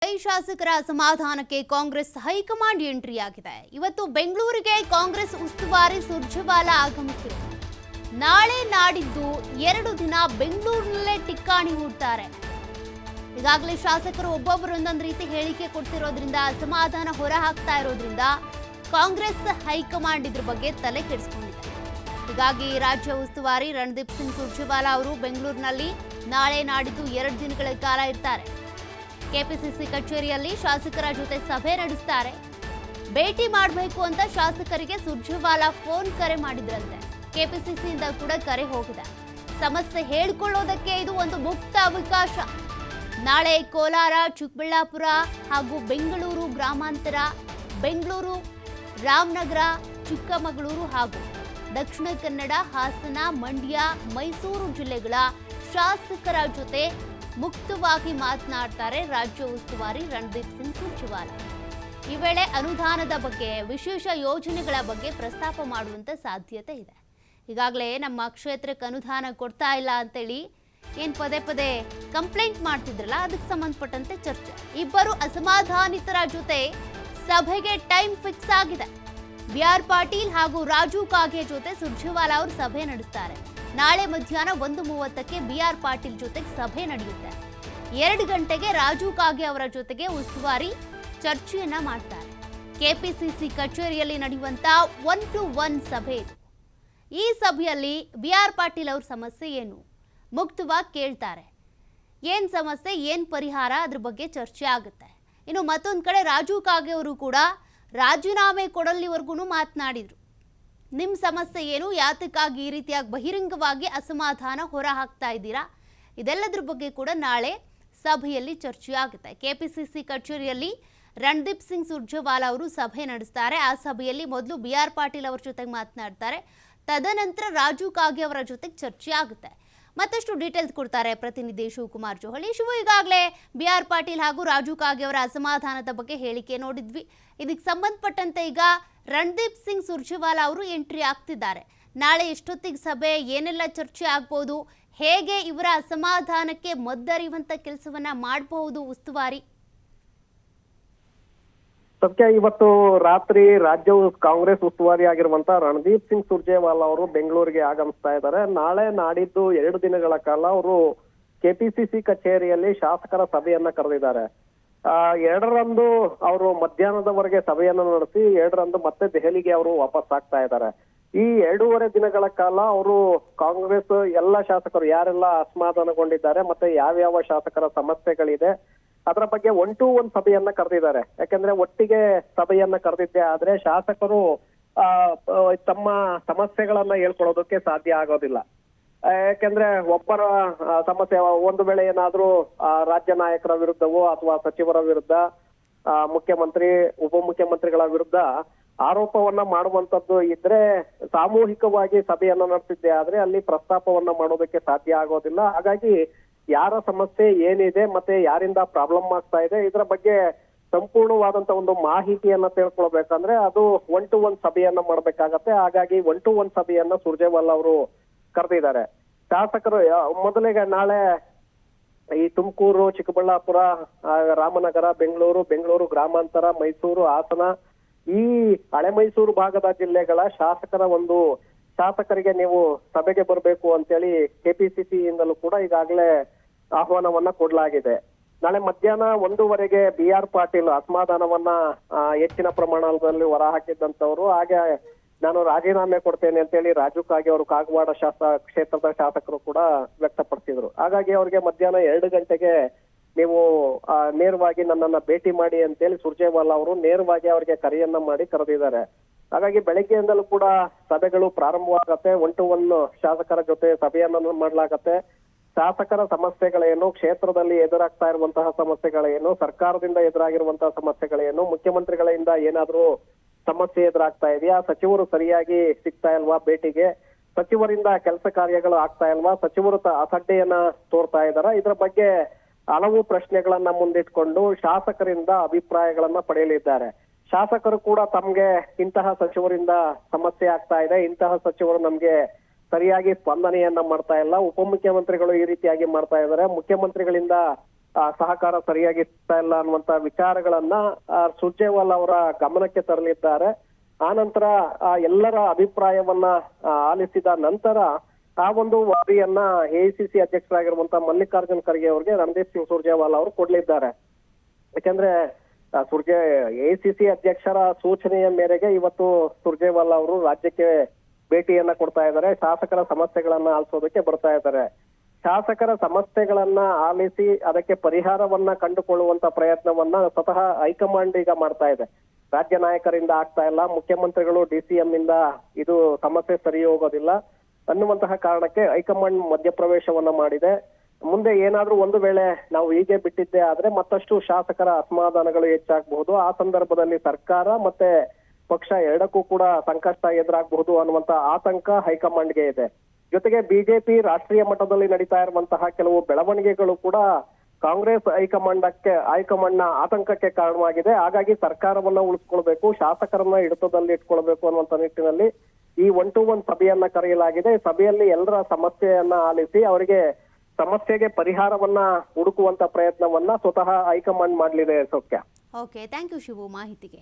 ಶಾಸಕರ ಅಸಮಾಧಾನಕ್ಕೆ Congress high command entry ಆಗಿದೆ. ಇವತ್ತು ಬೆಂಗಳೂರಿಗೆ ಕಾಂಗ್ರೆಸ್ ಉಸ್ತುವಾರಿ ಸುರ್ಜೇವಾಲಾ ಆಗಮಿಸಿದರು. ನಾಳೆ ನಾಡಿದ್ದು 2 ದಿನ ಬೆಂಗಳೂರಿನಲ್ಲೇ ಟಿಕ್ಕಾಣಿ ಹೂಡ್ತಾರೆ. ಈಗಾಗಲೇ ಶಾಸಕರು ಒಬ್ಬೊಬ್ಬರು ಒಂದೊಂದು ರೀತಿ ಹೇಳಿಕೆ ಕೊಡ್ತಿರೋದ್ರಿಂದ ಅಸಮಾಧಾನ ಹೊರ ಹಾಕ್ತಾ ಇರೋದ್ರಿಂದ ಕಾಂಗ್ರೆಸ್ ಹೈಕಮಾಂಡ್ ಇದ್ರ ಬಗ್ಗೆ ತಲೆ ಕೆಡಿಸಿಕೊಂಡಿದೆ. ಹೀಗಾಗಿ ರಾಜ್ಯ ಉಸ್ತುವಾರಿ ರಣದೀಪ್ ಸಿಂಗ್ ಸುರ್ಜೇವಾಲಾ ಅವರು ಬೆಂಗಳೂರಿನಲ್ಲಿ ನಾಳೆ ನಾಡಿದ್ದು 2 ದಿನಗಳ ಕಾಲ ಇರ್ತಾರೆ. ಕೆಪಿಸಿಸಿ ಕಚೇರಿಯಲ್ಲಿ ಶಾಸಕರ ಜೊತೆ ಸಭೆ ನಡೆಸುತ್ತಾರೆ. ಭೇಟಿ ಮಾಡಬೇಕು ಅಂತ ಶಾಸಕರಿಗೆ ಸುರ್ಜೇವಾಲಾ ಫೋನ್ ಕರೆ ಮಾಡಿದ್ರಂತೆ. ಕೆಪಿಸಿಸಿಯಿಂದ ಕೂಡ ಕರೆ ಹೋಗಿದೆ. ಸಮಸ್ಯೆ ಹೇಳಿಕೊಳ್ಳೋದಕ್ಕೆ ಇದು ಒಂದು ಮುಕ್ತ ಅವಕಾಶ. ನಾಳೆ ಕೋಲಾರ, ಚಿಕ್ಕಬಳ್ಳಾಪುರ ಹಾಗೂ ಬೆಂಗಳೂರು ಗ್ರಾಮಾಂತರ, ಬೆಂಗಳೂರು, ರಾಮನಗರ, ಚಿಕ್ಕಮಗಳೂರು ಹಾಗೂ ದಕ್ಷಿಣ ಕನ್ನಡ, ಹಾಸನ, ಮಂಡ್ಯ, ಮೈಸೂರು ಜಿಲ್ಲೆಗಳ ಶಾಸಕರ ಜೊತೆ ಮುಕ್ತವಾಗಿ ಮಾತನಾಡ್ತಾರೆ ರಾಜ್ಯ ಉಸ್ತುವಾರಿ ರಣದೀಪ್ ಸಿಂಗ್ ಸುರ್ಜೇವಾಲಾ. ಈ ವೇಳೆ ಅನುದಾನದ ಬಗ್ಗೆ, ವಿಶೇಷ ಯೋಜನೆಗಳ ಬಗ್ಗೆ ಪ್ರಸ್ತಾಪ ಮಾಡುವಂತ ಸಾಧ್ಯತೆ ಇದೆ. ಈಗಾಗಲೇ ನಮ್ಮ ಕ್ಷೇತ್ರಕ್ಕೆ ಅನುದಾನ ಕೊಡ್ತಾ ಇಲ್ಲ ಅಂತೇಳಿ ಏನ್ ಪದೇ ಕಂಪ್ಲೇಂಟ್ ಮಾಡ್ತಿದ್ರಲ್ಲ, ಅದಕ್ಕೆ ಸಂಬಂಧಪಟ್ಟಂತೆ ಚರ್ಚೆ. ಇಬ್ಬರು ಅಸಮಾಧಾನಿತರ ಜೊತೆ ಸಭೆಗೆ ಟೈಮ್ ಫಿಕ್ಸ್ ಆಗಿದೆ. ಬಿ.ಆರ್. ಪಾಟೀಲ್ ಹಾಗೂ ರಾಜು ಕಾಗೆ ಜೊತೆ ಸುರ್ಜೇವಾಲಾ ಅವರು ಸಭೆ ನಡೆಸ್ತಾರೆ. ನಾಳೆ ಮಧ್ಯಾಹ್ನ 1:30ಕ್ಕೆ ಬಿ.ಆರ್. ಪಾಟೀಲ್ ಜೊತೆಗೆ ಸಭೆ ನಡೆಯುತ್ತೆ. 2 ಗಂಟೆಗೆ ರಾಜು ಕಾಗೆ ಅವರ ಜೊತೆಗೆ ಉಸ್ತುವಾರಿ ಚರ್ಚೆಯನ್ನ ಮಾಡ್ತಾರೆ. ಕೆಪಿಸಿಸಿ ಕಚೇರಿಯಲ್ಲಿ ನಡೆಯುವಂತ 1-to-1 ಸಭೆ ಇದು. ಈ ಸಭೆಯಲ್ಲಿ ಬಿ.ಆರ್. ಪಾಟೀಲ್ ಅವ್ರ ಸಮಸ್ಯೆ ಏನು ಮುಕ್ತವಾಗಿ ಕೇಳ್ತಾರೆ. ಏನ್ ಸಮಸ್ಯೆ, ಏನ್ ಪರಿಹಾರ, ಅದ್ರ ಬಗ್ಗೆ ಚರ್ಚೆ ಆಗುತ್ತೆ. ಇನ್ನು ಮತ್ತೊಂದು ಕಡೆ ರಾಜು ಕಾಗೆ ಅವರು ಕೂಡ ರಾಜೀನಾಮೆ ಕೊಡಲಿವರೆಗೂ ಮಾತನಾಡಿದ್ರು. ನಿಮ್ಮ ಸಮಸ್ಯೆ ಏನು, ಯಾತಕ್ಕಾಗಿ ಈ ರೀತಿಯಾಗಿ ಬಹಿರಂಗವಾಗಿ ಅಸಮಾಧಾನ ಹೊರ ಹಾಕ್ತಾ ಇದ್ದೀರಾ, ಇದೆಲ್ಲದ್ರ ಬಗ್ಗೆ ಕೂಡ ನಾಳೆ ಸಭೆಯಲ್ಲಿ ಚರ್ಚೆ ಆಗುತ್ತೆ. ಕೆಪಿಸಿಸಿ ಕಚೇರಿಯಲ್ಲಿ ರಣದೀಪ್ ಸಿಂಗ್ ಸುರ್ಜೇವಾಲಾ ಅವರು ಸಭೆ ನಡೆಸ್ತಾರೆ. ಆ ಸಭೆಯಲ್ಲಿ ಮೊದಲು ಬಿ.ಆರ್. ಪಾಟೀಲ್ ಅವರ ಜೊತೆಗೆ ಮಾತನಾಡ್ತಾರೆ. ತದನಂತರ ರಾಜು ಕಾಗೆ ಅವರ ಜೊತೆಗೆ ಚರ್ಚೆ ಆಗುತ್ತೆ. ಮತ್ತಷ್ಟು ಡೀಟೇಲ್ಸ್ ಕೊಡ್ತಾರೆ ಪ್ರತಿನಿಧಿ ಶಿವಕುಮಾರ್ ಜೋಹಳಿ. ಈಗಾಗಲೇ ಬಿ.ಆರ್. ಪಾಟೀಲ್ ಹಾಗೂ ರಾಜು ಕಾಗೆ ಅವರ ಅಸಮಾಧಾನದ ಬಗ್ಗೆ ಹೇಳಿಕೆ ನೋಡಿದ್ವಿ. ಇದಕ್ಕೆ ಸಂಬಂಧಪಟ್ಟಂತೆ ಈಗ ರಣದೀಪ್ ಸಿಂಗ್ ಸುರ್ಜೇವಾಲಾ ಅವರು ಎಂಟ್ರಿ ಆಗ್ತಿದ್ದಾರೆ. ನಾಳೆ ಎಷ್ಟೊತ್ತಿಗೆ ಸಭೆ, ಏನೆಲ್ಲ ಚರ್ಚೆ ಆಗ್ಬೋದು, ಹೇಗೆ ಇವರ ಅಸಮಾಧಾನಕ್ಕೆ ಮದ್ದರಿಯುವಂತ ಕೆಲಸವನ್ನ ಮಾಡಬಹುದು ಉಸ್ತುವಾರಿ? ಸತ್ಯ, ಇವತ್ತು ರಾತ್ರಿ ರಾಜ್ಯ ಕಾಂಗ್ರೆಸ್ ಉಸ್ತುವಾರಿ ಆಗಿರುವಂತ ರಣದೀಪ್ ಸಿಂಗ್ ಸುರ್ಜೇವಾಲಾ ಅವರು ಬೆಂಗಳೂರಿಗೆ ಆಗಮಿಸ್ತಾ ಇದ್ದಾರೆ. ನಾಳೆ ನಾಡಿದ್ದು 2 ದಿನಗಳ ಕಾಲ ಅವರು ಕೆಪಿಸಿಸಿ ಕಚೇರಿಯಲ್ಲಿ ಶಾಸಕರ ಸಭೆಯನ್ನ ಕರೆದಿದ್ದಾರೆ. 2ರಂದು ಅವರು ಮಧ್ಯಾಹ್ನದವರೆಗೆ ಸಭೆಯನ್ನು ನಡೆಸಿ 2ರಂದು ಮತ್ತೆ ದೆಹಲಿಗೆ ಅವರು ವಾಪಸ್ ಆಗ್ತಾ ಇದ್ದಾರೆ. ಈ 2.5 ದಿನಗಳ ಕಾಲ ಅವರು ಕಾಂಗ್ರೆಸ್ ಎಲ್ಲ ಶಾಸಕರು ಯಾರೆಲ್ಲ ಅಸಮಾಧಾನಗೊಂಡಿದ್ದಾರೆ ಮತ್ತೆ ಯಾವ್ಯಾವ ಶಾಸಕರ ಸಮಸ್ಯೆಗಳಿದೆ ಅದರ ಬಗ್ಗೆ 1-to-1 ಸಭೆಯನ್ನ ಕರೆದಿದ್ದಾರೆ. ಯಾಕಂದ್ರೆ ಒಟ್ಟಿಗೆ ಸಭೆಯನ್ನ ಕರೆದಿದ್ದೆ ಆದ್ರೆ ಶಾಸಕರು ತಮ್ಮ ಸಮಸ್ಯೆಗಳನ್ನ ಹೇಳ್ಕೊಳ್ಳೋದಕ್ಕೆ ಸಾಧ್ಯ ಆಗೋದಿಲ್ಲ. ಯಾಕಂದ್ರೆ ಒಬ್ಬರ ಸಮಸ್ಯೆ ಒಂದು ವೇಳೆ ಏನಾದ್ರೂ ರಾಜ್ಯ ನಾಯಕರ ವಿರುದ್ಧವೋ ಅಥವಾ ಸಚಿವರ ವಿರುದ್ಧ, ಮುಖ್ಯಮಂತ್ರಿ, ಉಪಮುಖ್ಯಮಂತ್ರಿಗಳ ವಿರುದ್ಧ ಆರೋಪವನ್ನ ಮಾಡುವಂತದ್ದು ಇದ್ರೆ ಸಾಮೂಹಿಕವಾಗಿ ಸಭೆಯನ್ನ ನಡೆಸಿದ್ದೆ ಆದ್ರೆ ಅಲ್ಲಿ ಪ್ರಸ್ತಾಪವನ್ನ ಮಾಡೋದಕ್ಕೆ ಸಾಧ್ಯ ಆಗೋದಿಲ್ಲ. ಹಾಗಾಗಿ ಯಾರ ಸಮಸ್ಯೆ ಏನಿದೆ ಮತ್ತೆ ಯಾರಿಂದ ಪ್ರಾಬ್ಲಮ್ ಆಗ್ತಾ ಇದೆ ಇದರ ಬಗ್ಗೆ ಸಂಪೂರ್ಣವಾದಂತ ಒಂದು ಮಾಹಿತಿಯನ್ನ ತಿಳ್ಕೊಳ್ಬೇಕಂದ್ರೆ ಅದು 1-to-1 ಸಭೆಯನ್ನ ಮಾಡ್ಬೇಕಾಗತ್ತೆ. ಹಾಗಾಗಿ 1-to-1 ಸಭೆಯನ್ನ ಸುರ್ಜೇವಾಲಾ ಅವರು ಕರೆದಿದ್ದಾರೆ. ಶಾಸಕರು ಮೊದಲಿಗೆ ನಾಳೆ ಈ ತುಮಕೂರು, ಚಿಕ್ಕಬಳ್ಳಾಪುರ, ರಾಮನಗರ, ಬೆಂಗಳೂರು ಗ್ರಾಮಾಂತರ, ಮೈಸೂರು, ಹಾಸನ, ಈ ಹಳೆ ಮೈಸೂರು ಭಾಗದ ಜಿಲ್ಲೆಗಳ ಶಾಸಕರಿಗೆ ನೀವು ಸಭೆಗೆ ಬರಬೇಕು ಅಂತೇಳಿ ಕೆಪಿಸಿಸಿ ಇಂದಲೂ ಕೂಡ ಈಗಾಗಲೇ ಆಹ್ವಾನವನ್ನ ಕೊಡಲಾಗಿದೆ. ನಾಳೆ ಮಧ್ಯಾಹ್ನ 1:00ಗೆ ಬಿ.ಆರ್. ಪಾಟೀಲ್ ಅಸಮಾಧಾನವನ್ನ ಹೆಚ್ಚಿನ ಪ್ರಮಾಣದಲ್ಲಿ ಹೊರ ಹಾಕಿದ್ದಂತವ್ರು, ಹಾಗೆ ನಾನು ರಾಜೀನಾಮೆ ಕೊಡ್ತೇನೆ ಅಂತೇಳಿ ರಾಜು ಕಾಗೆ ಅವರು ಕಾಗವಾಡ ಕ್ಷೇತ್ರದ ಶಾಸಕರು ಕೂಡ ವ್ಯಕ್ತಪಡಿಸಿದ್ರು. ಹಾಗಾಗಿ ಅವ್ರಿಗೆ ಮಧ್ಯಾಹ್ನ 2 ಗಂಟೆಗೆ ನೀವು ನೇರವಾಗಿ ನನ್ನನ್ನ ಭೇಟಿ ಮಾಡಿ ಅಂತೇಳಿ ಸುರ್ಜೇವಾಲಾ ಅವರು ನೇರವಾಗಿ ಅವರಿಗೆ ಕರೆಯನ್ನ ಮಾಡಿ ಕರೆದಿದ್ದಾರೆ. ಹಾಗಾಗಿ ಬೆಳಗ್ಗೆಯಿಂದಲೂ ಕೂಡ ಸಭೆಗಳು ಪ್ರಾರಂಭವಾಗತ್ತೆ. 1-to-1 ಶಾಸಕರ ಜೊತೆ ಸಭೆಯನ್ನ ಮಾಡ್ಲಾಗತ್ತೆ. ಶಾಸಕರ ಸಮಸ್ಯೆಗಳೇನು, ಕ್ಷೇತ್ರದಲ್ಲಿ ಎದುರಾಗ್ತಾ ಇರುವಂತಹ ಸಮಸ್ಯೆಗಳೇನು, ಸರ್ಕಾರದಿಂದ ಎದುರಾಗಿರುವಂತಹ ಸಮಸ್ಯೆಗಳೇನು, ಮುಖ್ಯಮಂತ್ರಿಗಳಿಂದ ಏನಾದ್ರೂ ಸಮಸ್ಯೆ ಎದುರಾಗ್ತಾ ಇದೆಯಾ, ಸಚಿವರು ಸರಿಯಾಗಿ ಸಿಗ್ತಾ ಇಲ್ವಾ ಭೇಟಿಗೆ, ಸಚಿವರಿಂದ ಕೆಲಸ ಕಾರ್ಯಗಳು ಆಗ್ತಾ ಇಲ್ವಾ, ಸಚಿವರು ಅಸಡ್ಡೆಯನ್ನ ತೋರ್ತಾ ಇದಾರ, ಇದ್ರ ಬಗ್ಗೆ ಹಲವು ಪ್ರಶ್ನೆಗಳನ್ನ ಮುಂದಿಟ್ಕೊಂಡು ಶಾಸಕರಿಂದ ಅಭಿಪ್ರಾಯಗಳನ್ನ ಪಡೆಯಲಿದ್ದಾರೆ. ಶಾಸಕರು ಕೂಡ ತಮ್ಗೆ ಇಂತಹ ಸಚಿವರಿಂದ ಸಮಸ್ಯೆ ಆಗ್ತಾ ಇದೆ, ಇಂತಹ ಸಚಿವರು ನಮ್ಗೆ ಸರಿಯಾಗಿ ಸ್ಪಂದನೆಯನ್ನ ಮಾಡ್ತಾ ಇಲ್ಲ, ಉಪಮುಖ್ಯಮಂತ್ರಿಗಳು ಈ ರೀತಿಯಾಗಿ ಮಾಡ್ತಾ ಇದ್ದಾರೆ, ಮುಖ್ಯಮಂತ್ರಿಗಳಿಂದ ಸಹಕಾರ ಸರಿಯಾಗಿ ಸಿಗ್ತಾ ಇಲ್ಲ ಅನ್ನುವಂತ ವಿಚಾರಗಳನ್ನ ಸುರ್ಜೇವಾಲಾ ಅವರ ಗಮನಕ್ಕೆ ತರಲಿದ್ದಾರೆ. ಆ ನಂತರ ಎಲ್ಲರ ಅಭಿಪ್ರಾಯವನ್ನ ಆಲಿಸಿದ ನಂತರ ಆ ಒಂದು ವರದಿಯನ್ನ ಎಐಸಿಸಿ ಅಧ್ಯಕ್ಷರಾಗಿರುವಂತ ಮಲ್ಲಿಕಾರ್ಜುನ್ ಖರ್ಗೆ ಅವರಿಗೆ ರಣದೀಪ್ ಸಿಂಗ್ ಸುರ್ಜೇವಾಲಾ ಅವರು ಕೊಡ್ಲಿದ್ದಾರೆ. ಯಾಕಂದ್ರೆ ಎಐಸಿಸಿ ಅಧ್ಯಕ್ಷರ ಸೂಚನೆಯ ಮೇರೆಗೆ ಇವತ್ತು ಸುರ್ಜೇವಾಲಾ ಅವರು ರಾಜ್ಯಕ್ಕೆ ಭೇಟಿಯನ್ನ ಕೊಡ್ತಾ ಇದ್ದಾರೆ. ಶಾಸಕರ ಸಮಸ್ಯೆಗಳನ್ನ ಆಲಿಸೋದಕ್ಕೆ ಬರ್ತಾ ಇದ್ದಾರೆ. ಶಾಸಕರ ಸಮಸ್ಯೆಗಳನ್ನ ಆಲಿಸಿ ಅದಕ್ಕೆ ಪರಿಹಾರವನ್ನ ಕಂಡುಕೊಳ್ಳುವಂತ ಪ್ರಯತ್ನವನ್ನ ಸ್ವತಃ ಹೈಕಮಾಂಡ್ ಈಗ ಮಾಡ್ತಾ ಇದೆ. ರಾಜ್ಯ ನಾಯಕರಿಂದ ಆಗ್ತಾ ಇಲ್ಲ, ಮುಖ್ಯಮಂತ್ರಿಗಳು DCM ಇಂದ ಇದು ಸಮಸ್ಯೆ ಸರಿ ಹೋಗೋದಿಲ್ಲ ಅನ್ನುವಂತಹ ಕಾರಣಕ್ಕೆ ಹೈಕಮಾಂಡ್ ಮಧ್ಯಪ್ರವೇಶವನ್ನ ಮಾಡಿದೆ. ಮುಂದೆ ಏನಾದ್ರೂ ಒಂದು ವೇಳೆ ನಾವು ಹೀಗೆ ಬಿಟ್ಟಿದ್ದೆ ಆದ್ರೆ ಮತ್ತಷ್ಟು ಶಾಸಕರ ಅಸಮಾಧಾನಗಳು ಹೆಚ್ಚಾಗಬಹುದು. ಆ ಸಂದರ್ಭದಲ್ಲಿ ಸರ್ಕಾರ ಮತ್ತೆ ಪಕ್ಷ ಎರಡಕ್ಕೂ ಕೂಡ ಸಂಕಷ್ಟ ಎದುರಾಗಬಹುದು ಅನ್ನುವಂತ ಆತಂಕ ಹೈಕಮಾಂಡ್ಗೆ ಇದೆ. ಜೊತೆಗೆ ಬಿಜೆಪಿ ರಾಷ್ಟ್ರೀಯ ಮಟ್ಟದಲ್ಲಿ ನಡೀತಾ ಇರುವಂತಹ ಕೆಲವು ಬೆಳವಣಿಗೆಗಳು ಕೂಡ ಕಾಂಗ್ರೆಸ್ ಹೈಕಮಾಂಡ್ನ ಆತಂಕಕ್ಕೆ ಕಾರಣವಾಗಿದೆ. ಹಾಗಾಗಿ ಸರ್ಕಾರವನ್ನ ಉಳಿಸ್ಕೊಳ್ಬೇಕು, ಶಾಸಕರನ್ನ ಹಿಡಿತದಲ್ಲಿ ಇಟ್ಕೊಳ್ಬೇಕು ಅನ್ನುವಂತ ನಿಟ್ಟಿನಲ್ಲಿ ಈ 1-to-1 ಸಭೆಯನ್ನ ಕರೆಯಲಾಗಿದೆ. ಸಭೆಯಲ್ಲಿ ಎಲ್ಲರ ಸಮಸ್ಯೆಯನ್ನ ಆಲಿಸಿ ಅವರಿಗೆ ಸಮಸ್ಯೆಗೆ ಪರಿಹಾರವನ್ನ ಹುಡುಕುವಂತ ಪ್ರಯತ್ನವನ್ನ ಸ್ವತಃ ಹೈಕಮಾಂಡ್ ಮಾಡಲಿದೆ. ಸೌಖ್ಯ. ಓಕೆ, ಥ್ಯಾಂಕ್ ಯು ಶಿವು ಮಾಹಿತಿಗೆ.